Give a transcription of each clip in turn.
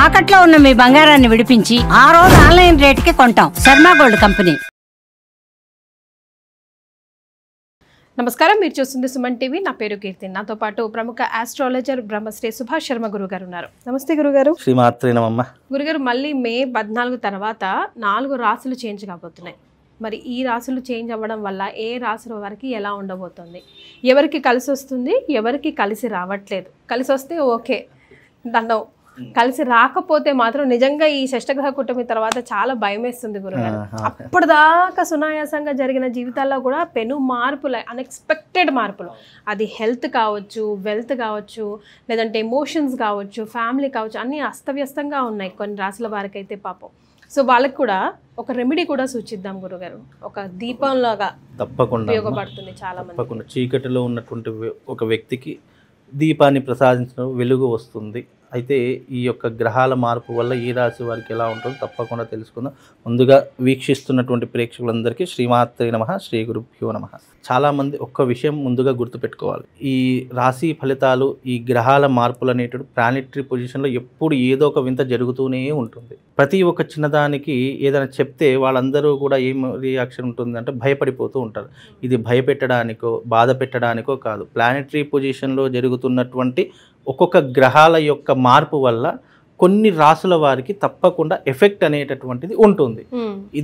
తాకట్లో ఉన్న మీ బంగారాన్ని విడిపించి ఆ రోజు ఆన్లైన్ రేటుకి కొంటాం. Sharma gold company. నమస్కారం, మీరు చూస్తుంది సుమన్ టీవీ. నా పేరు కీర్తి. నాతో పాటు ప్రముఖ ఆస్ట్రాలజర్ బ్రహ్మశ్రీ సుభాష్ శర్మ గురుగారు ఉన్నారు. నమస్తే గురుగారు. శ్రీమాత్రే నమః. గురుగారు, మళ్ళీ మే 14 తర్వాత 4 రాశులు చేంజ్ కాబోతున్నాయి. మరి ఈ రాశులు చేంజ్ అవ్వడం వల్ల ఏ రాశుల వరకు ఎలా ఉండబోతుంది, ఎవరికి కలిసి వస్తుంది, ఎవరికి కలిసి రావట్లేదు, కలిసి వస్తే ఓకే దండం, కలిసి రాకపోతే మాత్రం నిజంగా ఈ షష్టగ్రహ కూటమి తర్వాత చాలా భయం వేస్తుంది గురుగారు. అప్పటిదాకా సునాయాసంగా జరిగిన జీవితాల్లో కూడా పెను మార్పులు, అన్ఎక్స్పెక్టెడ్ మార్పులు, అది హెల్త్ కావచ్చు, వెల్త్ కావచ్చు, లేదంటే ఎమోషన్స్ కావచ్చు, ఫ్యామిలీ కావచ్చు, అన్నీ అస్తవ్యస్తంగా ఉన్నాయి కొన్ని రాశుల వారికి అయితే పాపం. సో వాళ్ళకి కూడా ఒక రెమెడీ కూడా సూచిద్దాం గురుగారు. ఒక దీపంలాగా తప్పకుండా ఉపయోగపడుతుంది చాలా మంది. తప్పకుండా చీకటిలో ఉన్నటువంటి ఒక వ్యక్తికి దీపాన్ని ప్రసాదించడం వెలుగు వస్తుంది. అయితే ఈ యొక్క గ్రహాల మార్పు వల్ల ఈ రాశి వారికి ఎలా ఉంటుందో తప్పకుండా తెలుసుకుందాం. ముందుగా వీక్షిస్తున్నటువంటి ప్రేక్షకులందరికీ శ్రీమాత్రే నమః, శ్రీ గురుభ్యో నమః. చాలామంది ఒక్క విషయం ముందుగా గుర్తుపెట్టుకోవాలి. ఈ రాశి ఫలితాలు, ఈ గ్రహాల మార్పులు అనేటువంటి ప్లానెటరీ పొజిషన్లో ఎప్పుడు ఏదో ఒక వింత జరుగుతూనే ఉంటుంది. ప్రతి ఒక్క చిన్నదానికి ఏదైనా చెప్తే వాళ్ళందరూ కూడా ఏం రియాక్షన్ ఉంటుందంటే భయపడిపోతూ ఉంటారు. ఇది భయపెట్టడానికో బాధ పెట్టడానికో కాదు. ప్లానెటరీ పొజిషన్లో జరుగుతున్నటువంటి ఒక్కొక్క గ్రహాల యొక్క మార్పు వల్ల కొన్ని రాసుల వారికి తప్పకుండా ఎఫెక్ట్ అనేటటువంటిది ఉంటుంది.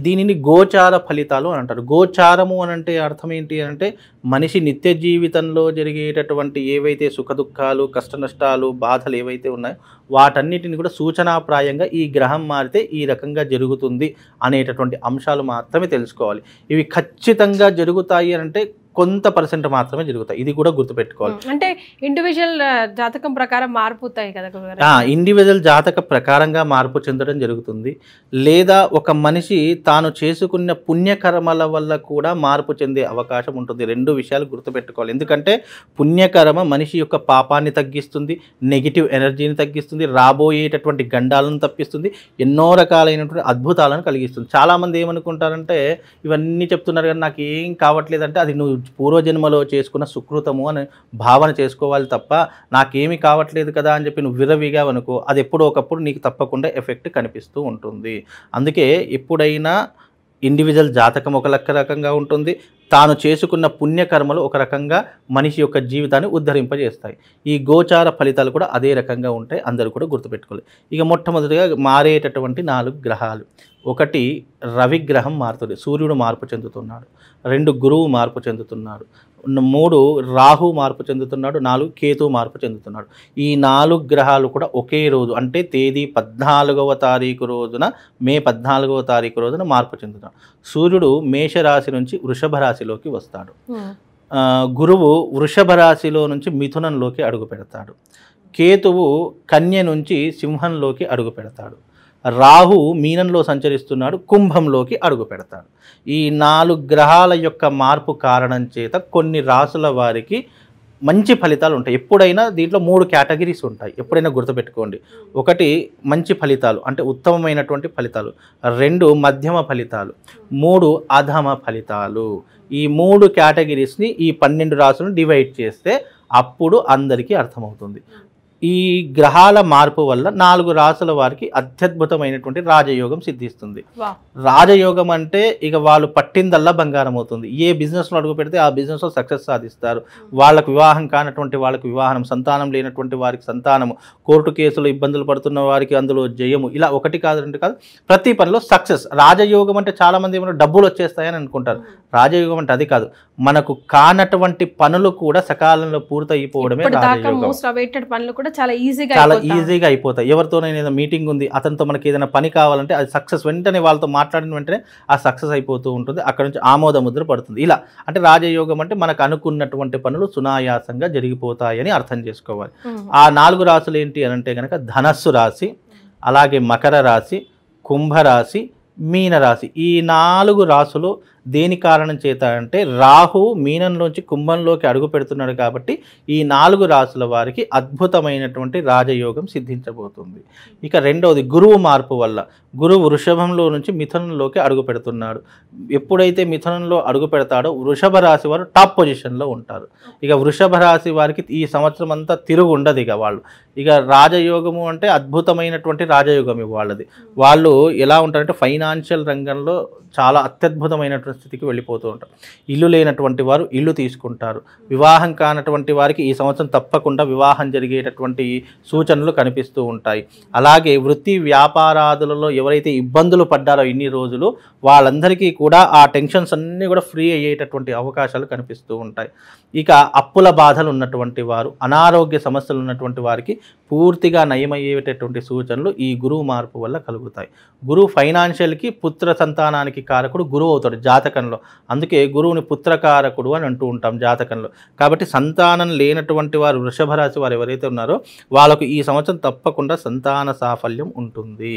దీనిని గోచార ఫలితాలు అని అంటారు. గోచారము అని అంటే అర్థం ఏంటి అంటే మనిషి నిత్య జీవితంలో జరిగేటటువంటి ఏవైతే సుఖదుఖాలు, కష్ట నష్టాలు, బాధలు ఏవైతే ఉన్నాయో వాటన్నిటిని కూడా సూచనాప్రాయంగా ఈ గ్రహం మారితే ఈ రకంగా జరుగుతుంది అనేటటువంటి అంశాలు మాత్రమే తెలుసుకోవాలి. ఇవి ఖచ్చితంగా జరుగుతాయి అంటే కొంత పర్సెంట్ మాత్రమే జరుగుతాయి. ఇది కూడా గుర్తుపెట్టుకోవాలి. అంటే ఇండివిజువల్ జాతకం ప్రకారం మారిపోతాయి కదా గురుగారు. ఇండివిజువల్ జాతక ప్రకారంగా మార్పు చెందడం జరుగుతుంది. లేదా ఒక మనిషి తాను చేసుకున్న పుణ్యకర్మల వల్ల కూడా మార్పు చెందే అవకాశం ఉంటుంది. రెండు విషయాలు గుర్తుపెట్టుకోవాలి. ఎందుకంటే పుణ్యకర్మ మనిషి యొక్క పాపాన్ని తగ్గిస్తుంది, నెగిటివ్ ఎనర్జీని తగ్గిస్తుంది, రాబోయేటటువంటి గండాలను తప్పిస్తుంది, ఎన్నో రకాలైనటువంటి అద్భుతాలను కలిగిస్తుంది. చాలామంది ఏమనుకుంటారంటే ఇవన్నీ చెప్తున్నారు కానీ నాకు ఏం కావట్లేదంటే అది నువ్వు పూర్వజన్మలో చేసుకున్న సుకృతము అని భావన చేసుకోవాలి తప్ప నాకేమీ కావట్లేదు కదా అని చెప్పి నువ్వు విరవిగా అనుకో, అది ఎప్పుడో ఒకప్పుడు నీకు తప్పకుండా ఎఫెక్ట్ కనిపిస్తూ ఉంటుంది. అందుకే ఎప్పుడైనా ఇండివిజువల్ జాతకం ఒక రకంగా ఉంటుంది, తాను చేసుకున్న పుణ్యకర్మలు ఒక రకంగా మనిషి యొక్క జీవితాన్ని ఉద్ధరింపజేస్తాయి. ఈ గోచార ఫలితాలు కూడా అదే రకంగా ఉంటాయి. అందరూ కూడా గుర్తుపెట్టుకోవాలి. ఇక మొట్టమొదటిగా మారేటటువంటి 4 గ్రహాలు. 1 రవి గ్రహం మారుతుంది, సూర్యుడు మార్పు చెందుతున్నాడు. 2 గురువు మార్పు చెందుతున్నాడు. 3 రాహు మార్పు చెందుతున్నాడు. 4 కేతు మార్పు చెందుతున్నాడు. ఈ 4 గ్రహాలు కూడా ఒకే రోజు అంటే తేదీ 14వ తారీఖు రోజున, మే 14వ తారీఖు రోజున మార్పు చెందుతున్నాడు. సూర్యుడు మేషరాశి నుంచి వృషభ రాశిలోకి వస్తాడు. గురువు వృషభ రాశిలో నుంచి మిథునంలోకి అడుగు పెడతాడు. కేతువు కన్య నుంచి సింహంలోకి అడుగు పెడతాడు. రాహు మీనంలో సంచరిస్తున్నాడు, కుంభంలోకి అడుగు పెడతాడు. ఈ 4 గ్రహాల యొక్క మార్పు కారణం చేత కొన్ని రాసుల వారికి మంచి ఫలితాలు ఉంటాయి. ఎప్పుడైనా దీంట్లో 3 కేటగిరీస్ ఉంటాయి. ఎప్పుడైనా గుర్తుపెట్టుకోండి. 1 మంచి ఫలితాలు అంటే ఉత్తమమైనటువంటి ఫలితాలు, 2 మధ్యమ ఫలితాలు, 3 అధమ ఫలితాలు. ఈ 3 కేటగిరీస్ని ఈ 12 రాసులను డివైడ్ చేస్తే అప్పుడు అందరికీ అర్థమవుతుంది. ఈ గ్రహాల మార్పు వల్ల 4 రాసుల వారికి అత్యద్భుతమైనటువంటి రాజయోగం సిద్ధిస్తుంది. రాజయోగం అంటే ఇక వాళ్ళు పట్టిందల్లా బంగారం అవుతుంది. ఏ బిజినెస్లో అడుగు పెడితే ఆ బిజినెస్లో సక్సెస్ సాధిస్తారు. వాళ్ళకు వివాహం కానటువంటి వాళ్ళకి వివాహం, సంతానం లేనటువంటి వారికి సంతానము, కోర్టు కేసులు ఇబ్బందులు పడుతున్న వారికి అందులో జయము. ఇలా 1 కాదు 2 కాదు, ప్రతి పనిలో సక్సెస్. రాజయోగం అంటే చాలామంది ఏమైనా డబ్బులు వచ్చేస్తాయని అనుకుంటారు. రాజయోగం అంటే అది కాదు, మనకు కానటువంటి పనులు కూడా సకాలంలో పూర్తయిపోవడమే రాజయోగం. చాలా ఈజీగా అయిపోతాయి. ఎవరితోనైనా మీటింగ్ ఉంది, అతనితో మనకి ఏదైనా పని కావాలంటే అది సక్సెస్, వెంటనే వాళ్ళతో మాట్లాడిన వెంటనే ఆ సక్సెస్ అయిపోతూ ఉంటుంది. అక్కడ నుంచి ఆమోద ముద్ర పడుతుంది. ఇలా అంటే రాజయోగం అంటే మనకు అనుకున్నటువంటి పనులు సునాయాసంగా జరిగిపోతాయని అర్థం చేసుకోవాలి. ఆ 4 రాశులు ఏంటి అని అంటే కనుక ధనస్సు రాశి, అలాగే మకర రాశి, కుంభరాశి, మీనరాశి. ఈ 4 రాశులు దేని కారణం చేత అంటే రాహు మీనంలోంచి కుంభంలోకి అడుగు పెడుతున్నాడు కాబట్టి ఈ 4 రాసుల వారికి అద్భుతమైనటువంటి రాజయోగం సిద్ధించబోతుంది. ఇక రెండవది గురువు మార్పు వల్ల. గురువు వృషభంలో నుంచి మిథునంలోకి అడుగు పెడుతున్నాడు. ఎప్పుడైతే మిథునంలో అడుగు పెడతాడో వృషభ రాశి వారు టాప్ పొజిషన్లో ఉంటారు. ఇక వృషభ రాశి వారికి ఈ సంవత్సరం అంతా తిరుగు ఉండదు. ఇక వాళ్ళు ఇక రాజయోగము అంటే అద్భుతమైనటువంటి రాజయోగం వాళ్ళది. వాళ్ళు ఎలా ఉంటారంటే ఫైనాన్షియల్ రంగంలో చాలా అత్యద్భుతమైనటువంటి స్థితికి వెళ్ళిపోతూ ఉంటారు. ఇల్లు లేనటువంటి వారు ఇల్లు తీసుకుంటారు. వివాహం కానటువంటి వారికి ఈ సంవత్సరం తప్పకుండా వివాహం జరిగేటటువంటి సూచనలు కనిపిస్తూ ఉంటాయి. అలాగే వృత్తి వ్యాపారాదులలో ఎవరైతే ఇబ్బందులు పడ్డారో ఇన్ని రోజులు వాళ్ళందరికీ కూడా ఆ టెన్షన్స్ అన్నీ కూడా ఫ్రీ అయ్యేటటువంటి అవకాశాలు కనిపిస్తూ ఉంటాయి. ఇక అప్పుల బాధలు ఉన్నటువంటి వారు, అనారోగ్య సమస్యలు ఉన్నటువంటి వారికి పూర్తిగా నయమయ్యేటటువంటి సూచనలు ఈ గురువు మార్పు వల్ల కలుగుతాయి. గురువు ఫైనాన్షియల్కి పుత్ర సంతానానికి కారకుడు గురువు అవుతాడు జాతకంలో. అందుకే గురువుని పుత్రకారకుడు అని అంటూ ఉంటాం జాతకంలో. కాబట్టి సంతానం లేనటువంటి వారు వృషభ రాశి వారు ఎవరైతే ఉన్నారో వాళ్ళకు ఈ సంవత్సరం తప్పకుండా సంతాన సాఫల్యం ఉంటుంది.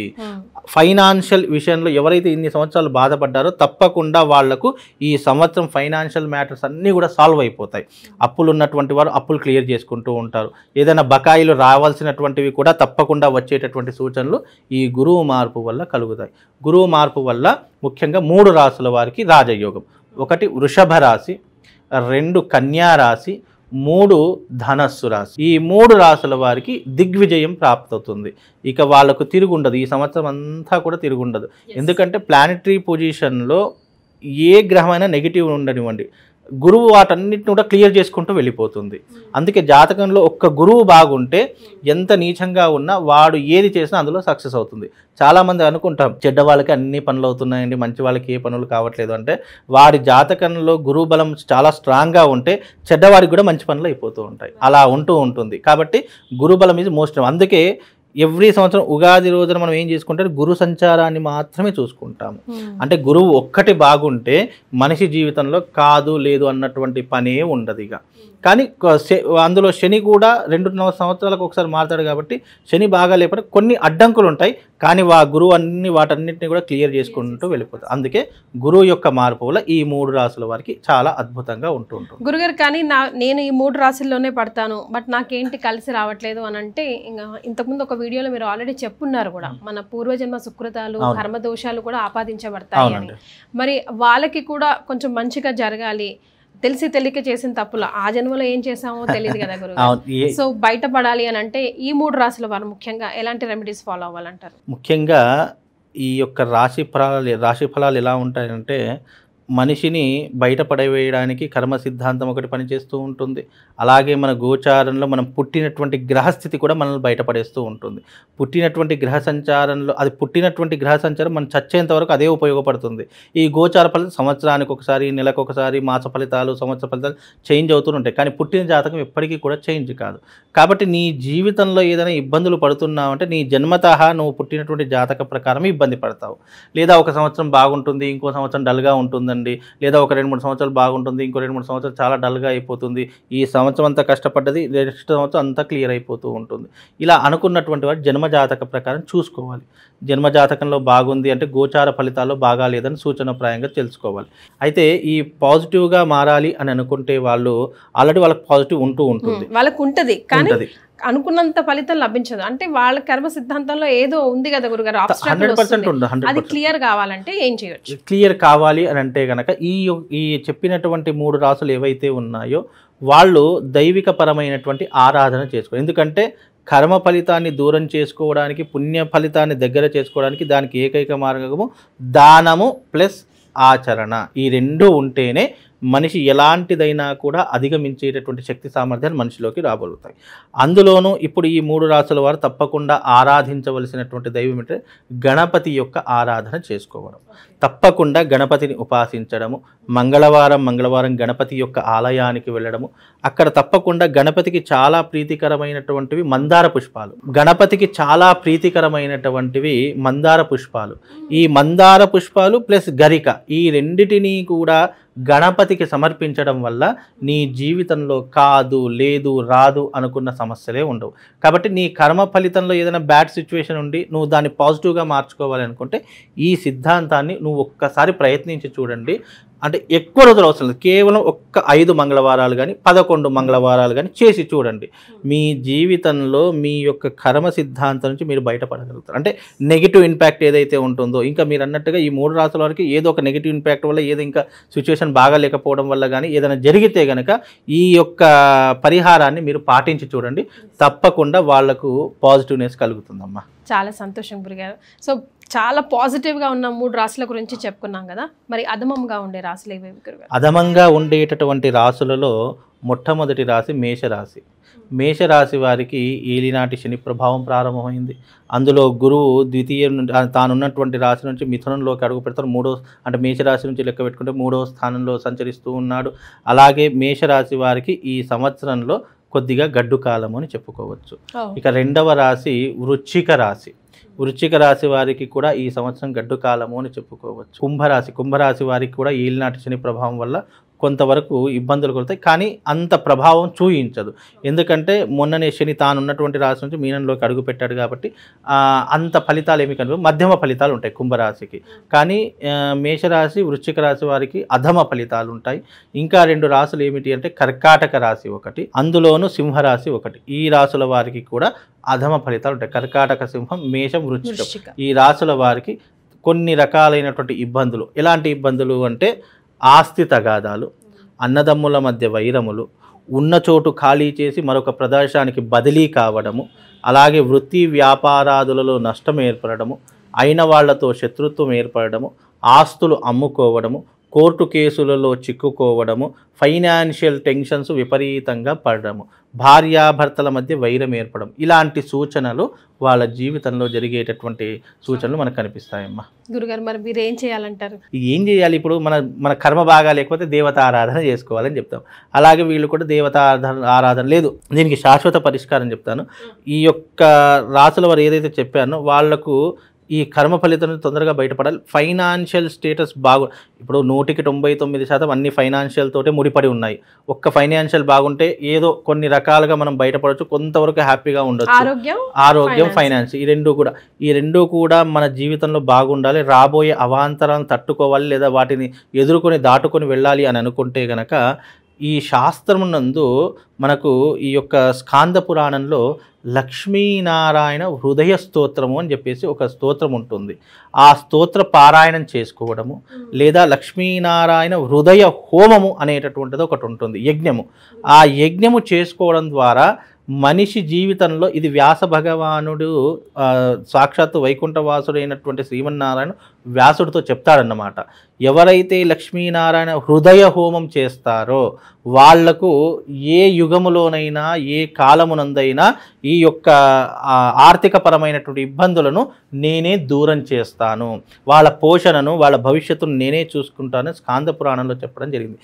ఫైనాన్షియల్ విషయంలో ఎవరైతే ఇన్ని సంవత్సరాలు బాధపడ్డారో తప్పకుండా వాళ్లకు ఈ సంవత్సరం ఫైనాన్షియల్ మ్యాటర్స్ అన్నీ కూడా సాల్వ్ అయిపోతాయి. అప్పులు ఉన్నటువంటి వారు అప్పులు క్లియర్ చేసుకుంటూ ఉంటారు. ఏదైనా బకాయిలు రావాల్సినటువంటివి కూడా తప్పకుండా వచ్చేటటువంటి సూచనలు ఈ గురువు మార్పు వల్ల కలుగుతాయి. గురువు మార్పు వల్ల ముఖ్యంగా 3 రాసుల వారికి రాజయోగం. 1 వృషభ రాశి, 2 కన్యా రాశి, 3 ధనస్సు రాశి. ఈ 3 రాసుల వారికి దిగ్విజయం ప్రాప్తవుతుంది. ఇక వాళ్ళకు తిరుగుండదు. ఈ సంవత్సరం అంతా కూడా తిరుగుండదు. ఎందుకంటే ప్లానెటరీ పొజిషన్లో ఏ గ్రహమైనా నెగిటివ్ ఉండనివ్వండి, గురువు వాటన్నిటిని కూడా క్లియర్ చేసుకుంటూ వెళ్ళిపోతుంది. అందుకే జాతకంలో ఒక్క గురువు బాగుంటే ఎంత నీచంగా ఉన్నా వాడు ఏది చేసినా అందులో సక్సెస్ అవుతుంది. చాలామంది అనుకుంటాం చెడ్డ వాళ్ళకి అన్ని పనులు అవుతున్నాయండి, మంచి వాళ్ళకి ఏ పనులు కావట్లేదు అంటే వాడి జాతకంలో గురువు బలం చాలా స్ట్రాంగ్గా ఉంటే చెడ్డవాడికి కూడా మంచి పనులు అయిపోతూ ఉంటాయి. అలా ఉంటూ ఉంటుంది. కాబట్టి గురుబలం ఈజ్ మోస్ట్. అందుకే ఎవ్రీ సంవత్సరం ఉగాది రోజున మనం ఏం చేసుకుంటే గురు సంచారాన్ని మాత్రమే చూసుకుంటాము. అంటే గురువు ఒక్కటి బాగుంటే మనిషి జీవితంలో కాదు లేదు అన్నటువంటి పనే ఉండదు. ఇక కానీ అందులో శని కూడా 2 సంవత్సరాలకు ఒకసారి మారుతాడు కాబట్టి శని బాగా లేకపోతే కొన్ని అడ్డంకులు ఉంటాయి. కానీ గురువు వాటన్నిటిని కూడా క్లియర్ చేసుకుంటూ వెళ్ళిపోతారు. అందుకే గురువు యొక్క మార్పు వల్ల ఈ 3 రాసుల వారికి చాలా అద్భుతంగా ఉంటుంటుంది. గురుగారు, కానీ నేను ఈ 3 రాశుల్లోనే పడతాను, బట్ నాకేంటి కలిసి రావట్లేదు అని అంటే, ఇంకా ఇంతకుముందు ఒక వీడియోలో మీరు ఆల్రెడీ చెప్పున్నారు కూడా, మన పూర్వజన్మ సుకృతాలు కర్మదోషాలు కూడా ఆపాదించబడతాయి అని. మరి వాళ్ళకి కూడా కొంచెం మంచిగా జరగాలి, తెలిసి తెలియక చేసిన తప్పులు ఆ జన్మలో ఏం చేసామో తెలియదు కదా గురువు. సో బయటపడాలి అని అంటే ఈ 3 రాశుల వారు ముఖ్యంగా ఎలాంటి రెమెడీస్ ఫాలో అవ్వాలంటారు? ముఖ్యంగా ఈ యొక్క రాశి ఫలాలు ఎలా ఉంటాయంటే మనిషిని బయటపడవేయడానికి కర్మ సిద్ధాంతం ఒకటి పనిచేస్తూ ఉంటుంది. అలాగే మన గోచారంలో మనం పుట్టినటువంటి గ్రహస్థితి కూడా మనల్ని బయటపడేస్తూ ఉంటుంది. పుట్టినటువంటి గ్రహ సంచారంలో అది పుట్టినటువంటి గ్రహ సంచారం మనం చచ్చేంత వరకు అదే ఉపయోగపడుతుంది. ఈ గోచార ఫలితం సంవత్సరానికి ఒకసారి, నెలకు ఒకసారి, మాస ఫలితాలు, సంవత్సర ఫలితాలు చేంజ్ అవుతూ ఉంటాయి. కానీ పుట్టిన జాతకం ఎప్పటికీ కూడా చేంజ్ కాదు. కాబట్టి నీ జీవితంలో ఏదైనా ఇబ్బందులు పడుతున్నావు అంటే నీ జన్మతః నువ్వు పుట్టినటువంటి జాతక ప్రకారం ఇబ్బంది పడతావు. లేదా ఒక సంవత్సరం బాగుంటుంది, ఇంకో సంవత్సరం డల్గా ఉంటుంది, లేదా ఒక 2-3 సంవత్సరాలు బాగుంటుంది, ఇంకో 2-3 సంవత్సరాలు చాలా డల్గా అయిపోతుంది. ఈ సంవత్సరం అంతా కష్టపడ్డది నెక్స్ట్ సంవత్సరం అంతా క్లియర్ అయిపోతూ ఉంటుంది. ఇలా అనుకున్నటువంటి వాడు జన్మజాతక ప్రకారం చూసుకోవాలి. జన్మజాతకంలో బాగుంది అంటే గోచార ఫలితాల్లో బాగా లేదని సూచనప్రాయంగా తెలుసుకోవాలి. అయితే ఈ పాజిటివ్గా మారాలి అని అనుకుంటే వాళ్ళు ఆల్రెడీ వాళ్ళకి పాజిటివ్ ఉంటూ ఉంటుంది, వాళ్ళకు ఉంటుంది, కానీ అనుకున్నంత ఫలితం లభించదు. అంటే వాళ్ళ కర్మ సిద్ధాంతంలో ఏదో ఉంది కదా గురుగారు, 100% అది క్లియర్ కావాలంటే ఏం చేయొచ్చు? క్లియర్ కావాలి అని అంటే కనుక ఈ చెప్పినటువంటి 3 రాసులు ఏవైతే ఉన్నాయో వాళ్ళు దైవిక పరమైనటువంటి ఆరాధన చేసుకోవాలి. ఎందుకంటే కర్మ ఫలితాన్ని దూరం చేసుకోవడానికి, పుణ్య ఫలితాన్ని దగ్గర చేసుకోవడానికి దానికి ఏకైక మార్గము దానము ప్లస్ ఆచరణ. ఈ 2 ఉంటేనే మనిషి ఎలాంటిదైనా కూడా అధిగమించేటటువంటి శక్తి సామర్థ్యాలు మనిషిలోకి రాగలుగుతాయి. అందులోనూ ఇప్పుడు ఈ 3 రాసుల వారు తప్పకుండా ఆరాధించవలసినటువంటి దైవం అంటే గణపతి యొక్క ఆరాధన చేసుకోవడం. తప్పకుండా గణపతిని ఉపాసించడము, మంగళవారం గణపతి యొక్క ఆలయానికి వెళ్ళడము. అక్కడ తప్పకుండా గణపతికి చాలా ప్రీతికరమైనటువంటివి మందార పుష్పాలు, గణపతికి చాలా ప్రీతికరమైనటువంటివి మందార పుష్పాలు. ఈ మందార పుష్పాలు ప్లస్ గరిక, ఈ రెండిటినీ కూడా గణపతికి సమర్పించడం వల్ల నీ జీవితంలో కాదు లేదు రాదు అనుకున్న సమస్యలే ఉండవు. కాబట్టి నీ కర్మ ఫలితంలో ఏదైనా బ్యాడ్ సిచ్యువేషన్ ఉండి నువ్వు దాన్ని పాజిటివ్గా మార్చుకోవాలి అనుకుంటే ఈ సిద్ధాంతాన్ని నువ్వు ఒక్కసారి ప్రయత్నించి చూడండి. అంటే ఎక్కువ రోజులు అవసరం లేదు, కేవలం ఒక్క 5 మంగళవారాలు కానీ 11 మంగళవారాలు కానీ చేసి చూడండి. మీ జీవితంలో మీ యొక్క కర్మ సిద్ధాంతం నుంచి మీరు బయటపడగలుగుతారు. అంటే నెగిటివ్ ఇంపాక్ట్ ఏదైతే ఉంటుందో, ఇంకా మీరు అన్నట్టుగా ఈ 3 రాసుల వారికి ఏదో ఒక నెగిటివ్ ఇంపాక్ట్ వల్ల, ఏదో ఇంకా సిచ్యువేషన్ బాగా లేకపోవడం వల్ల కానీ ఏదైనా జరిగితే కనుక ఈ యొక్క పరిహారాన్ని మీరు పాటించి చూడండి, తప్పకుండా వాళ్లకు పాజిటివ్నెస్ కలుగుతుందమ్మా. చాలా సంతోషం గురుగారు. సో చాలా పాజిటివ్గా ఉన్న 3 రాశుల గురించి చెప్పుకున్నాం కదా, మరి అధమంగా ఉండే రాశులు ఏవి గురుగారు? అధమంగా ఉండేటటువంటి రాశులలో మొట్టమొదటి రాశి మేషరాశి. మేషరాశి వారికి ఏలినాటి శని ప్రభావం ప్రారంభమైంది. అందులో గురువు ద్వితీయ తానున్నటువంటి రాశి నుంచి మిథునంలోకి అడుగు పెడతారు. అంటే మేషరాశి నుంచి లెక్క పెట్టుకుంటే 3వ స్థానంలో సంచరిస్తూ ఉన్నాడు. అలాగే మేషరాశి వారికి ఈ సంవత్సరంలో కొద్దిగా గడ్డు కాలం అని చెప్పుకోవచ్చు. ఇక 2వ రాశి వృశ్చిక రాశి. వృశ్చిక రాశి వారికి కూడా ఈ సంవత్సరం గడ్డు కాలము అని చెప్పుకోవచ్చు. కుంభరాశి వారికి కూడా ఏలినాటి శని ప్రభావం వల్ల కొంతవరకు ఇబ్బందులు కలుగుతాయి, కానీ అంత ప్రభావం చూయించదు. ఎందుకంటే మొన్ననే శని తానున్నటువంటి రాశి నుంచి మీనంలోకి అడుగు పెట్టాడు కాబట్టి అంత ఫలితాలు ఏమి కనిపి మధ్యమ ఫలితాలు ఉంటాయి కుంభరాశికి. కానీ మేషరాశి వృశ్చిక రాశి వారికి అధమ ఫలితాలు ఉంటాయి. ఇంకా 2 రాశులు ఏమిటి అంటే కర్కాటక రాశి ఒకటి, అందులోను సింహరాశి ఒకటి. ఈ రాశుల వారికి కూడా అధమ ఫలితాలు ఉంటాయి. కర్కాటక, సింహం, మేషం, వృశ్చికం ఈ రాశుల వారికి కొన్ని రకాలైనటువంటి ఇబ్బందులు. ఎలాంటి ఇబ్బందులు అంటే ఆస్తి తగాదాలు, అన్నదమ్ముల మధ్య వైరములు, ఉన్న చోటు ఖాళీ చేసి మరొక ప్రదేశానికి బదిలీ కావడము, అలాగే వృత్తి వ్యాపారాదులలో నష్టం ఏర్పడము, అయిన వాళ్లతో శత్రుత్వం ఏర్పడము, ఆస్తులు అమ్ముకోవడము, కోర్టు కేసులలో చిక్కుకోవడము, ఫైనాన్షియల్ టెన్షన్స్ విపరీతంగా పడడము, భార్యాభర్తల మధ్య వైరం ఏర్పడడం, ఇలాంటి సూచనలు వాళ్ళ జీవితంలో జరిగేటటువంటి సూచనలు మనకు కనిపిస్తాయమ్మా. గురుగారు మరి మీరు ఏం చేయాలంటారు? ఏం చేయాలి? ఇప్పుడు మన కర్మ బాగా లేకపోతే దేవత ఆరాధన చేసుకోవాలని చెప్తాం. అలాగే వీళ్ళు కూడా దేవత ఆరాధన లేదు. దీనికి శాశ్వత పరిష్కారం చెప్తాను. ఈ యొక్క రాసుల వారు ఏదైతే చెప్పానో వాళ్లకు ఈ కర్మ ఫలితం తొందరగా బయటపడాలి. ఫైనాన్షియల్ స్టేటస్ ఇప్పుడు 100కి 99% అన్ని ఫైనాన్షియల్ తోటే ముడిపడి ఉన్నాయి. ఒక్క ఫైనాన్షియల్ బాగుంటే ఏదో కొన్ని రకాలుగా మనం బయటపడవచ్చు, కొంతవరకు హ్యాపీగా ఉండొచ్చు. ఆరోగ్యం, ఫైనాన్స్ ఈ రెండు కూడా మన జీవితంలో బాగుండాలి. రాబోయే అవాంతరాలను తట్టుకోవాలి, లేదా వాటిని ఎదుర్కొని దాటుకొని వెళ్ళాలి అని అనుకుంటే గనక ఈ శాస్త్రమునందు మనకు ఈ యొక్క స్కాంద పురాణంలో లక్ష్మీనారాయణ హృదయ స్తోత్రము అని చెప్పేసి ఒక స్తోత్రం ఉంటుంది. ఆ స్తోత్ర పారాయణం చేసుకోవడము, లేదా లక్ష్మీనారాయణ హృదయ హోమము అనేటటువంటిది ఒకటి ఉంటుంది, యజ్ఞము. ఆ యజ్ఞము చేసుకోవడం ద్వారా మనిషి జీవితంలో ఇది వ్యాస భగవానుడు సాక్షాత్తు వైకుంఠవాసుడైనటువంటి శ్రీమన్నారాయణ వ్యాసుడితో చెప్తాడన్నమాట. ఎవరైతే లక్ష్మీనారాయణ హృదయ హోమం చేస్తారో వాళ్లకు ఏ యుగములోనైనా ఏ కాలమునందైనా ఈ యొక్క ఆర్థిక పరమైనటువంటి ఇబ్బందులను నేనే దూరం చేస్తాను, వాళ్ళ పోషణను వాళ్ళ భవిష్యత్తును నేనే చూసుకుంటాను స్కాంద పురాణంలో చెప్పడం జరిగింది.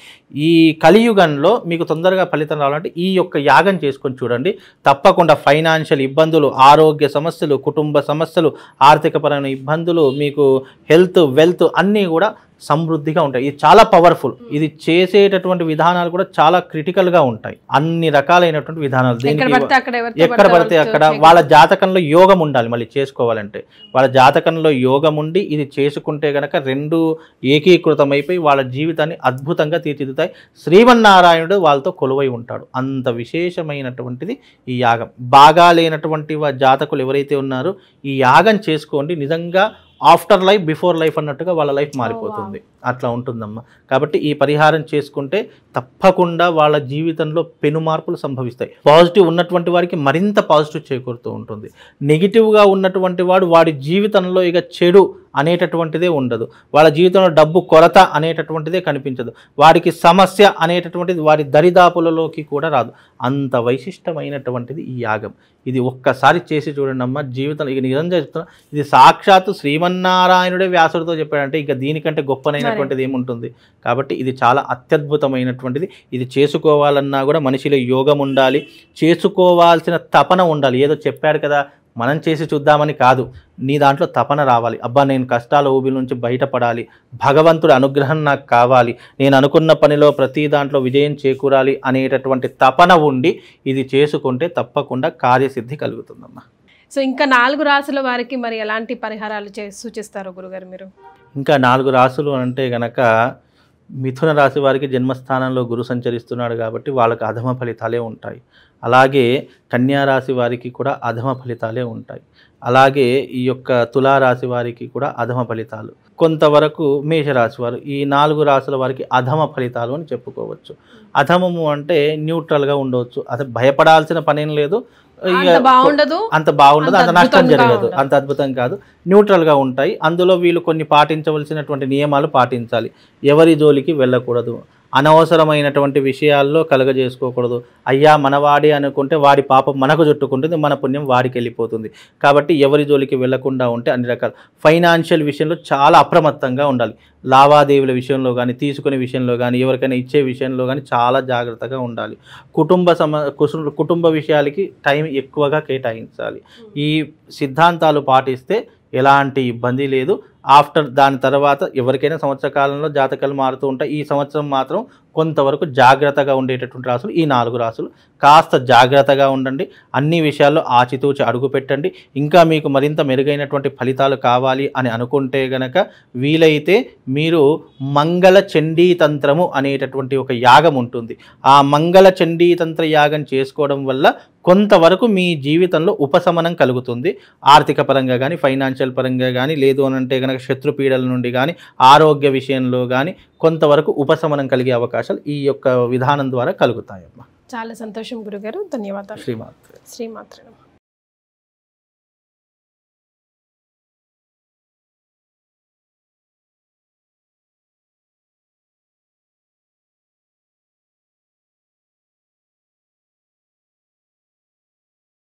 ఈ కలియుగంలో మీకు తొందరగా ఫలితం రావాలంటే ఈ యొక్క యాగం చేసుకొని చూడండి. తప్పకుండా ఫైనాన్షియల్ ఇబ్బందులు, ఆరోగ్య సమస్యలు, కుటుంబ సమస్యలు, ఆర్థిక పరమైన ఇబ్బందులు, మీకు హెల్త్, వెల్త్ అన్నీ కూడా సమృద్ధిగా ఉంటాయి. ఇది చాలా పవర్ఫుల్. ఇది చేసేటటువంటి విధానాలు కూడా చాలా క్రిటికల్గా ఉంటాయి. అన్ని రకాలైనటువంటి విధానాలు దీనికి ఎక్కడ పడితే అక్కడ వాళ్ళ జాతకంలో యోగం ఉండాలి. మళ్ళీ చేసుకోవాలంటే వాళ్ళ జాతకంలో యోగం ఉండి ఇది చేసుకుంటే గనక 2 ఏకీకృతమైపోయి వాళ్ళ జీవితాన్ని అద్భుతంగా తీర్చిదిద్దుతాయి. శ్రీమన్నారాయణుడు వాళ్ళతో కొలువై ఉంటాడు. అంత విశేషమైనటువంటిది ఈ యాగం. బాగా లేనటువంటి జాతకులు ఎవరైతే ఉన్నారో ఈ యాగం చేసుకోండి. నిజంగా ఆఫ్టర్ లైఫ్ బిఫోర్ లైఫ్ అన్నట్టుగా వాళ్ళ లైఫ్ మారిపోతుంది. అట్లా ఉంటుందమ్మా. కాబట్టి ఈ పరిహారం చేసుకుంటే తప్పకుండా వాళ్ళ జీవితంలో పెను మార్పులు సంభవిస్తాయి. పాజిటివ్ ఉన్నటువంటి వారికి మరింత పాజిటివ్ చేకూరుతూ ఉంటుంది. నెగిటివ్గా ఉన్నటువంటి వాడి జీవితంలో ఇక చెడు అనేటటువంటిదే ఉండదు. వాళ్ళ జీవితంలో డబ్బు కొరత అనేటటువంటిదే కనిపించదు. వాడికి సమస్య అనేటటువంటిది వారి దరిదాపులలోకి కూడా రాదు. అంత వైశిష్టమైనటువంటిది ఈ యాగం. ఇది ఒక్కసారి చేసి చూడండి అమ్మ. జీవితంలో ఇక నిజంగా చెప్తున్నా, ఇది సాక్షాత్తు శ్రీమన్నారాయణుడే వ్యాసుడితో చెప్పాడంటే ఇక దీనికంటే గొప్పనైనటువంటిది ఏముంటుంది. కాబట్టి ఇది చాలా అత్యద్భుతమైనటువంటిది. ఇది చేసుకోవాలన్నా కూడా మనిషిలో యోగం ఉండాలి, చేసుకోవాల్సిన తపన ఉండాలి. ఏదో చెప్పాడు కదా మనం చేసి చూద్దామని కాదు, నీ దాంట్లో తపన రావాలి. అబ్బా నేను కష్టాల ఊబిల నుంచి బయటపడాలి, భగవంతుడి అనుగ్రహం నాకు కావాలి, నేను అనుకున్న పనిలో ప్రతి దాంట్లో విజయం చేకూరాలి అనేటటువంటి తపన ఉండి ఇది చేసుకుంటే తప్పకుండా కార్యసిద్ధి కలుగుతుందమ్మా. సో ఇంకా 4 రాసుల వారికి మరి ఎలాంటి పరిహారాలు సూచిస్తారు గురుగారు మీరు? ఇంకా 4 రాసులు అంటే గనక మిథున రాశి వారికి జన్మస్థానంలో గురు సంచరిస్తున్నాడు కాబట్టి వాళ్ళకి అధమ ఫలితాలే ఉంటాయి. అలాగే కన్యా రాశి వారికి కూడా అధమ ఫలితాలే ఉంటాయి. అలాగే ఈ యొక్క తులారాశి వారికి కూడా అధమ ఫలితాలు. కొంతవరకు మేషరాశి వారు, ఈ 4 రాశుల వారికి అధమ ఫలితాలు అని చెప్పుకోవచ్చు. అధమము అంటే న్యూట్రల్గా ఉండవచ్చు, అది భయపడాల్సిన పనేం లేదు, అంత బాగుండదు, అంత నష్టం జరగదు, అంత అద్భుతం కాదు, న్యూట్రల్గా ఉంటాయి. అందులో వీళ్ళు కొన్ని పాటించవలసినటువంటి నియమాలు పాటించాలి. ఎవరి జోలికి వెళ్ళకూడదు, అనవసరమైనటువంటి విషయాల్లో కలగజేసుకోకూడదు. అయ్యా మనవాడి అనుకుంటే వాడి పాపం మనకు చుట్టుకుంటుంది, మన పుణ్యం వాడికి వెళ్ళిపోతుంది. కాబట్టి ఎవరి జోలికి వెళ్లకుండా ఉంటే అన్ని రకాల ఫైనాన్షియల్ విషయంలో చాలా అప్రమత్తంగా ఉండాలి. లావాదేవీల విషయంలో కానీ, తీసుకునే విషయంలో కానీ, ఎవరికైనా ఇచ్చే విషయంలో కానీ చాలా జాగ్రత్తగా ఉండాలి. కుటుంబ విషయాలకి టైం ఎక్కువగా కేటాయించాలి. ఈ సిద్ధాంతాలు పాటిస్తే ఎలాంటి ఇబ్బంది లేదు. దాని తర్వాత ఎవరికైనా సంవత్సర కాలంలో జాతకాలు మారుతూ ఉంటాయి. ఈ సంవత్సరం మాత్రం కొంతవరకు జాగ్రత్తగా ఉండేటటువంటి రాసులు ఈ 4 రాసులు. కాస్త జాగ్రత్తగా ఉండండి, అన్ని విషయాల్లో ఆచితూచి అడుగు పెట్టండి. ఇంకా మీకు మరింత మెరుగైనటువంటి ఫలితాలు కావాలి అని అనుకుంటే గనక వీలైతే మీరు మంగళ చండీ తంత్రము అనేటటువంటి ఒక యాగం ఉంటుంది. ఆ మంగళ చండీ తంత్ర యాగం చేసుకోవడం వల్ల కొంతవరకు మీ జీవితంలో ఉపశమనం కలుగుతుంది. ఆర్థిక పరంగా కానీ, ఫైనాన్షియల్ పరంగా కానీ, లేదు అని అంటే కనుక శత్రుపీడల నుండి కానీ, ఆరోగ్య విషయంలో కానీ కొంతవరకు ఉపశమనం కలిగే అవకాశాలు ఈ యొక్క విధానం ద్వారా కలుగుతాయమ్మా. చాలా సంతోషం గురుగారు, ధన్యవాదాలు. శ్రీమాత్రే. శ్రీమాత్రే.